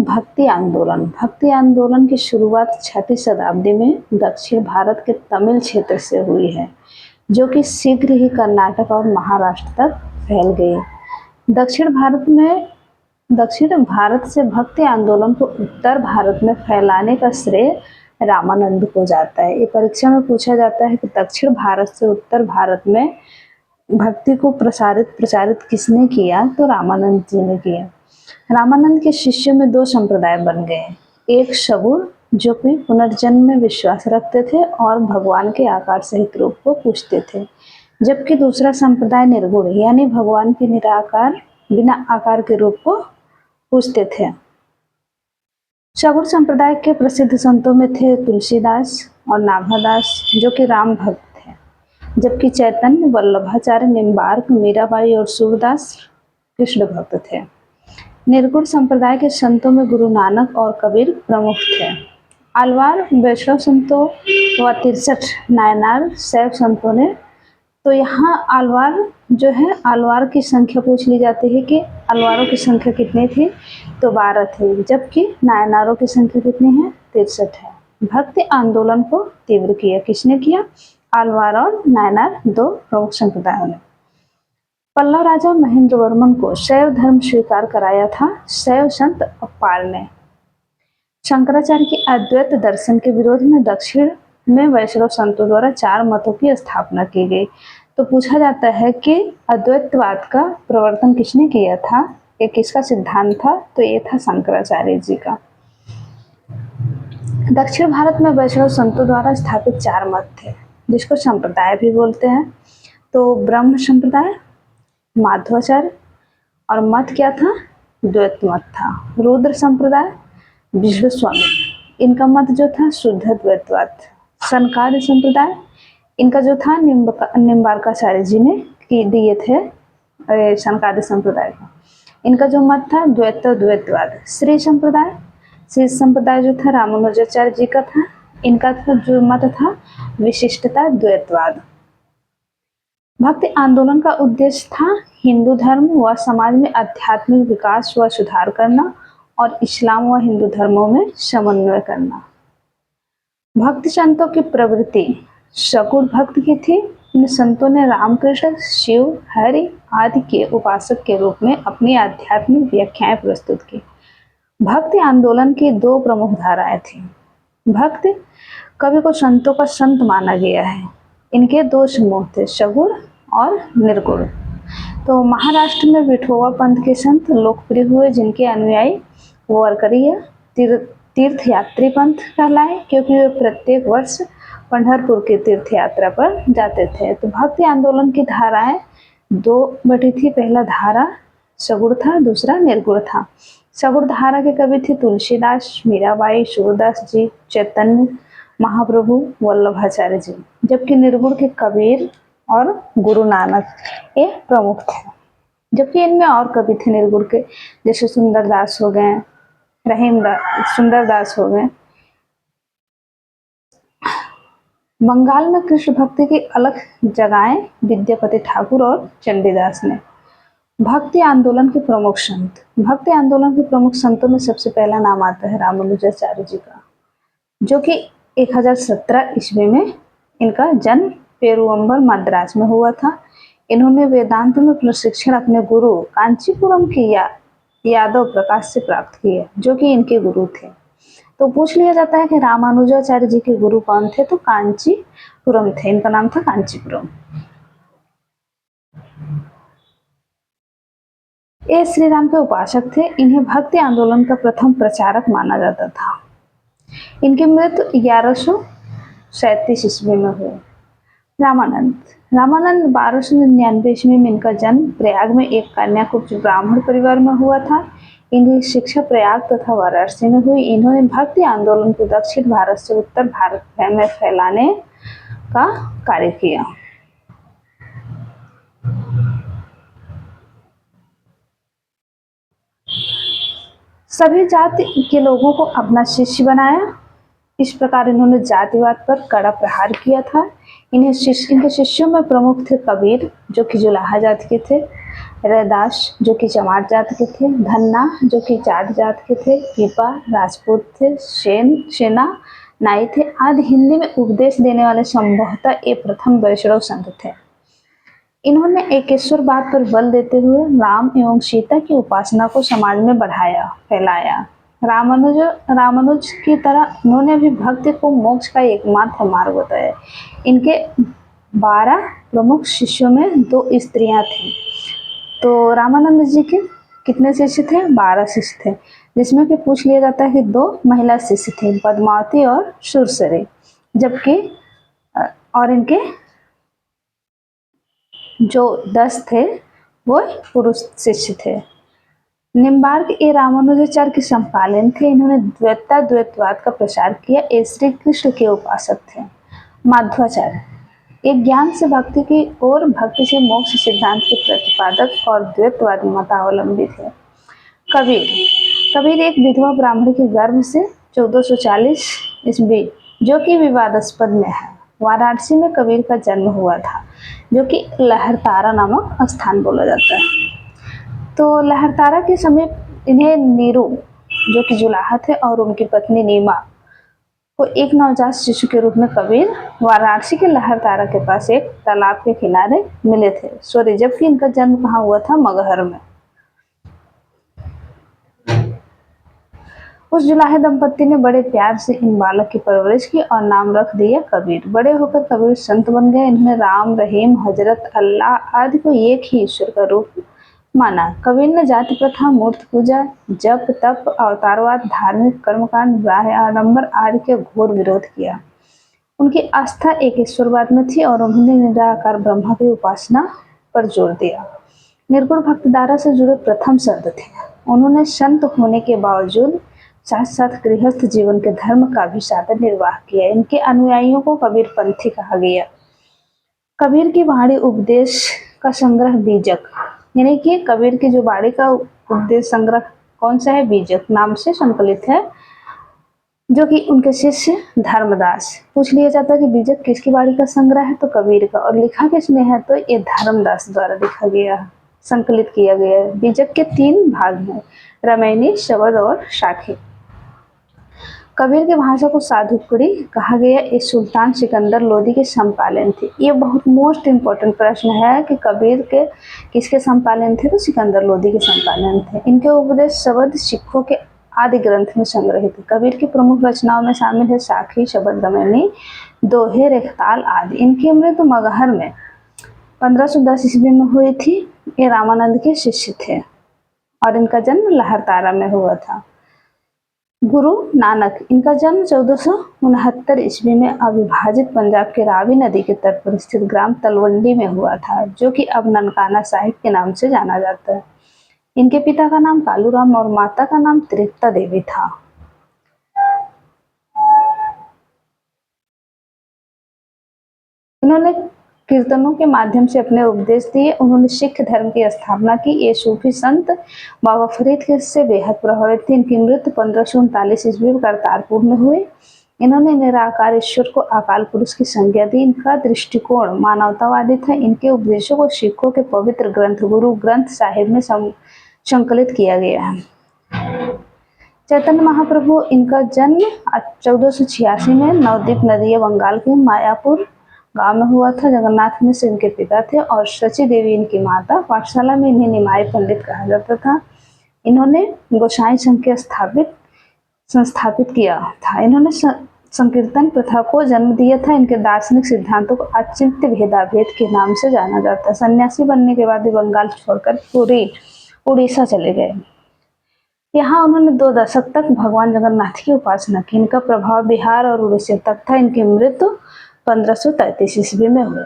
हैं भक्ति आंदोलन। भक्ति आंदोलन की शुरुआत 6वीं शताब्दी में दक्षिण भारत के तमिल क्षेत्र से हुई है, जो कि शीघ्र ही कर्नाटक और महाराष्ट्र तक फैल गई। दक्षिण भारत से भक्ति आंदोलन को उत्तर भारत में फैलाने का श्रेय रामानंद को जाता है। ये परीक्षा में पूछा जाता है कि दक्षिण भारत से उत्तर भारत में भक्ति को प्रचारित किसने किया, तो रामानंद जी ने किया। रामानंद के शिष्यों में 2 संप्रदाय बन गए। एक शगुन, जो कि पुनर्जन्म में विश्वास रखते थे और भगवान के आकार सहित रूप को पूजते थे, जबकि दूसरा संप्रदाय निर्गुण, यानी भगवान के बिना आकार के रूप को पूजते थे। शगुन संप्रदाय के प्रसिद्ध संतों में थे तुलसीदास और नाभादास, जो कि राम भक्त थे, जबकि चैतन्य, वल्लभाचार्य, निम्बार्क, मीराबाई और सूरदास कृष्ण भक्त थे। निर्गुण संप्रदाय के संतों में गुरु नानक और कबीर प्रमुख थे। आलवार वैष्णव संतों व 63 नायनार शैव संतों ने, तो यहाँ आलवार जो है, आलवार की संख्या पूछ ली जाती है कि आलवारों की संख्या कितनी थी, तो 12 थी, जबकि नायनारों की संख्या कितनी है, 63 है। भक्ति आंदोलन को तीव्र किया किसने किया? आलवार और नायनार, 2 प्रमुख संप्रदायों ने। पल्लव राजा महेंद्र वर्मन को शैव धर्म स्वीकार कराया था शैव संत अप्पाल ने। शंकराचार्य के अद्वैत दर्शन के विरोध में दक्षिण में वैष्णव संतों द्वारा 4 मतों की स्थापना की गई। तो पूछा जाता है कि अद्वैतवाद का प्रवर्तन किसने किया था, ये किसका सिद्धांत था, तो ये था शंकराचार्य जी का। दक्षिण भारत में वैष्णव संतों द्वारा स्थापित 4 मत थे, जिसको संप्रदाय भी बोलते हैं। तो ब्रह्म संप्रदाय, माध्वाचार्य, और मत क्या था? द्वैत मत था। रुद्र संप्रदाय, विष्णु स्वामी, इनका मत जो था शुद्ध द्वैतवाद। सनकादि संप्रदाय, इनका जो था निम्बार्काचार्य जी ने दिए थे सनकादि संप्रदाय का। इनका जो मत था द्वैतवाद। श्री संप्रदाय जो था रामानुजाचार्य जी का था। इनका जो मत था विशिष्टता द्वैतवाद। भक्ति आंदोलन का उद्देश्य था हिंदू धर्म व समाज में आध्यात्मिक विकास व सुधार करना और इस्लाम व हिंदू धर्मों में समन्वय करना। भक्ति संतों की प्रवृत्ति शकुन भक्त की थी। इन संतों ने रामकृष्ण, शिव, हरि आदि के उपासक के रूप में अपनी आध्यात्मिक व्याख्याएं प्रस्तुत की। भक्ति आंदोलन की 2 प्रमुख धाराएं थी। भक्ति कवि को संतों का संत माना गया है। इनके 2 समूह थे, शगुन और निर्गुण। तो महाराष्ट्र में विठोबा पंथ के संत लोकप्रिय हुए, जिनके अनुयायी वारकरी तीर्थयात्री पंथ कहलाए, क्योंकि वे प्रत्येक वर्ष पंढरपुर की तीर्थ यात्रा पर जाते थे। तो भक्ति आंदोलन की धाराएं 2 बटी थी। पहला धारा शगुन था, दूसरा निर्गुण था। शगुन धारा के कवि थे तुलसीदास, मीराबाई, सूरदास जी, चैतन्य महाप्रभु, वल्लभाचार्य जी, जबकि निर्गुण के कबीर और गुरु नानक ये प्रमुख थे। जबकि इनमें और कवि थे निर्गुण के, जैसे सुंदरदास हो गए, सुंदरदास हो गए। बंगाल में कृष्ण भक्ति की अलग जगहें विद्यापति ठाकुर और चंडीदास ने। भक्ति आंदोलन के प्रमुख संत। भक्ति आंदोलन के प्रमुख संतों में सबसे पहला नाम आता है रामानुजाचार्य जी का, जो कि 1017 ईस्वी में इनका जन्म पेरुवंबर मद्रास में हुआ था। इन्होंने वेदांत में प्रशिक्षण अपने गुरु कांचीपुरम के यादव प्रकाश से प्राप्त किया, जो कि इनके गुरु थे। तो पूछ लिया जाता है कि रामानुजाचार्य जी के गुरु कौन थे, तो कांचीपुरम थे। इनका नाम था कांचीपुरम। ये श्री राम के उपासक थे। इन्हें भक्ति आंदोलन का प्रथम प्रचारक माना जाता था। इनकी मृत्यु 1137 ईस्वी में हुई। रामानंद 1299 ईस्वी में इनका जन्म प्रयाग में एक कन्याकुब्ज ब्राह्मण परिवार में हुआ था। इनकी शिक्षा प्रयाग तथा वाराणसी में हुई। इन्होंने भक्ति आंदोलन को दक्षिण भारत से उत्तर भारत में फैलाने का कार्य किया। सभी जाति के लोगों को अपना शिष्य बनाया। इस प्रकार इन्होंने जातिवाद पर कड़ा प्रहार किया था। इनके शिष्यों में प्रमुख थे कबीर, जो कि जुलाहा जाति के थे, रैदास जो कि चमार जात के थे, धन्ना जो कि जाट जात के थे, पीपा राजपूत थे, सेना नाई थे आदि हिंदी में उपदेश देने वाले संभवतः ये प्रथम वैष्णव संत थे। इन्होंने एकेश्वरवाद पर बल देते हुए राम एवं सीता की उपासना को समाज में बढ़ाया फैलाया। रामानुज की तरह इन्होंने भी भक्ति को मोक्ष का एकमात्र मार्ग बताया। इनके 12 प्रमुख शिष्यों में 2 स्त्रियां थीं। तो रामानंद जी के कितने शिष्य थे? 12 शिष्य थे, जिसमें कि पूछ लिया जाता है कि 2 महिला शिष्य थे, पद्मावती और सुरसरी, जबकि और इनके जो 10 थे वो पुरुष शिष्य थे। निम्बार्क ये रामानुजाचार्य के समकालीन थे। इन्होंने द्वैतवाद का प्रसार किया। ये श्री कृष्ण के उपासक थे। माध्वाचार्य एक ज्ञान से भक्ति की और भक्ति से मोक्ष सिद्धांत के प्रतिपादक और द्वैतवादी मतावलंबी थे। कबीर एक विधवा ब्राह्मणी के गर्भ से 1440 ईस्वी जो कि विवादास्पद में है, वाराणसी में कबीर का जन्म हुआ था, जो कि लहरतारा नामक स्थान बोला जाता है। तो लहरतारा के समीप इन्हें नीरू जो कि जुलाहा थे और उनकी पत्नी नीमा को एक नवजात शिशु के रूप में कबीर वाराणसी के लहरतारा के पास एक तालाब के किनारे मिले थे। जबकि इनका जन्म कहाँ हुआ था? मगहर में। उस जुलाहे दंपत्ति ने बड़े प्यार से इन बालक की परवरिश की और नाम रख दिया कबीर। बड़े होकर कबीर संत बन गए। इन्होंने राम, रहीम, हजरत, अल्लाह आदि को एक ही ईश्वर का रूप माना। कबीर ने जाति प्रथा, मूर्ति पूजा, जप तप, अवतारवाद, धार्मिक कर्मकांड, ब्राह्य आडंबर आदि के घोर विरोध किया। उनकी आस्था एक ईश्वरवाद में थी और उन्होंने निराकार ब्रह्मा की उपासना पर जोर दिया। निर्गुण भक्तिधारा से जुड़े प्रथम संत थे। उन्होंने संत होने के बावजूद साथ साथ गृहस्थ जीवन के धर्म का भी साधन निर्वाह किया। इनके अनुयायियों को कबीर पंथी कहा गया। कबीर की वाणी उपदेश का संग्रह बीजक, यानी कि कबीर की जो वाणी का उपदेश संग्रह कौन सा है? बीजक नाम से संकलित है, जो कि उनके शिष्य धर्मदास। पूछ लिया जाता है कि बीजक किसकी वाणी का संग्रह है? तो कबीर का। और लिखा किसने है? तो ये धर्मदास द्वारा लिखा गया, संकलित किया गया है। बीजक के 3 भाग हैं, रामायणी, शबद और साखी। कबीर की भाषा को साधुकड़ी कहा गया। ये सुल्तान सिकंदर लोदी के समकालीन थे। ये बहुत मोस्ट इम्पोर्टेंट प्रश्न है कि कबीर के किसके समकालीन थे? तो सिकंदर लोदी के समकालीन थे। इनके उपदेश शब्द सिखों के आदि ग्रंथ में संग्रहित है। कबीर की प्रमुख रचनाओं में शामिल है साखी, शबद, रामायणी, दोहे, रेखताल आदि। इनकी मृत्यु मगहर में 1510 ईस्वी में हुई थी। ये रामानंद के शिष्य थे और इनका जन्म लहरतारा में हुआ था। गुरु नानक, इनका जन्म 1469 ईस्वी में अविभाजित पंजाब के रावी नदी के तट पर स्थित ग्राम तलवंडी में हुआ था, जो कि अब ननकाना साहिब के नाम से जाना जाता है। इनके पिता का नाम कालूराम और माता का नाम त्रिकता देवी था। इन्होंने कीर्तनों के माध्यम से अपने उपदेश दिए। उन्होंने सिख धर्म की स्थापना की। ये सूफी संत बाबा फरीद से बेहद प्रभावित थे। इनकी मृत्यु 1539 ईस्वी में करतारपुर में हुई। इन्होंने निराकार ईश्वर को अकाल पुरुष की संज्ञा दी। इनका दृष्टिकोण मानवतावादी था। इनके उपदेशों को सिखों के पवित्र ग्रंथ गुरु ग्रंथ साहिब में संकलित किया गया है। चैतन्य महाप्रभु, इनका जन्म 1486 में नवद्वीप नदी बंगाल के मायापुर गांव में हुआ था। जगन्नाथ मिश्र इनके पिता थे और शची देवी इनकी माता। पाठशाला में इन्हें निमाई पंडित कहा जाता था। इन्होंने गोसाई संघ के संस्थापित किया था। इन्होंने संकीर्तन प्रथा को जन्म दिया था। इनके दार्शनिक सिद्धांतों को अचिंत्य भेदाभेद के नाम से जाना जाता है। सन्यासी बनने के बाद बंगाल छोड़कर पूरी उड़ीसा चले गए। यहाँ उन्होंने 2 दशक तक भगवान जगन्नाथ की उपासना की। इनका प्रभाव बिहार और उड़ीसा तक था। इनकी मृत्यु 1533 ईस्वी में हुई।